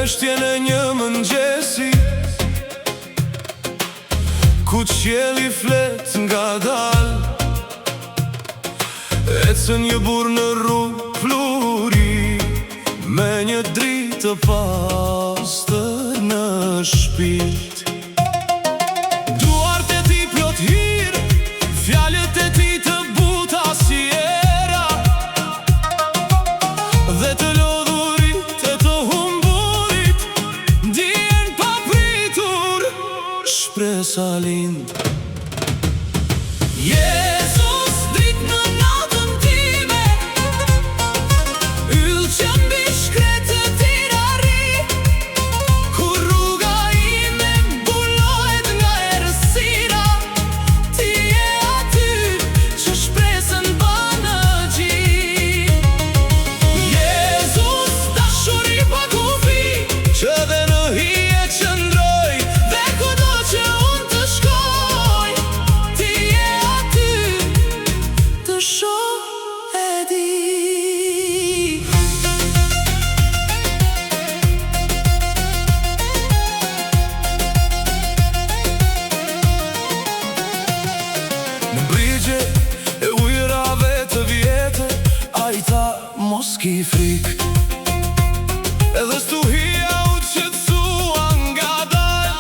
heshtje në një mëngjesi, ku qielli flet nga dal, ecën një burr në rrugë fluri, me një dritë të pastër në shpirt. Duart e tij plot hir, fjalët e tij të buta si era, dhe të lodhurit e të humburit ndjen papritur shpresa lind. Jezus drit në natën time, yll që mbi shkretët tira ri, kur rruga ime mbulohet nga errësira, ti je aty që shpresën bën në gjin. Jezus dashuri pa kufi, që dhe në hije qëndroj, dhe kudo që unë të shkoj, ti je aty të shoh e di. Në brigje e ujrave të vjetë, a i tha mos ki frik, edhe stuhia u qetësua nga dal,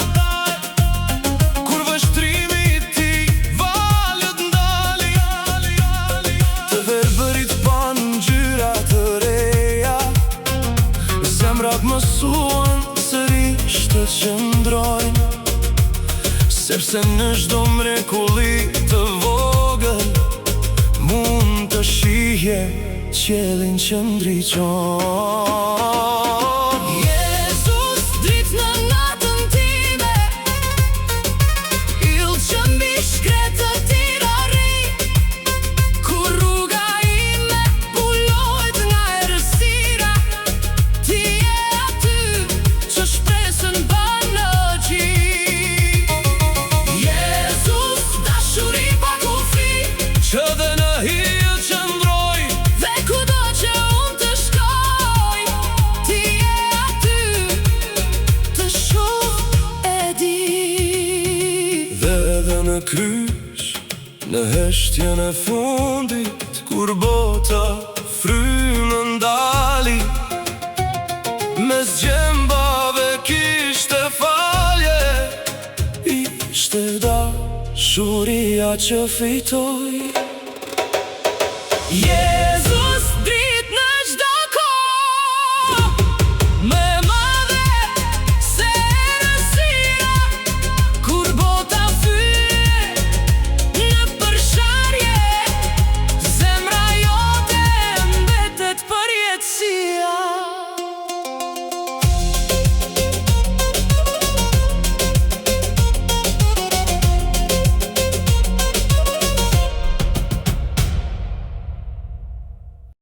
kur vështrimi ti valët ndali, të verbërit pan ngjyra të reja, zemrat mësuan sërish të qëndrojnë, sepse në çdo mrekulli të vogël mund të shihje qiellin që ndriçon. Jezus drit në natën time, yll që mbi shkretët tira ri, kur rruga ime mbulohet nga errësira, ti je aty që shpresën bën në gjin. Jezus dashuri pa kufi, që dhe në hije qëndroj, dhe kudo që unë të shkoj, ti je aty të shoh e di. Dhe edhe në kryq, në heshtjen e fundit, kur bota frymën ndali, mes gjembave kishte falje, ishte dashuria që fitoi.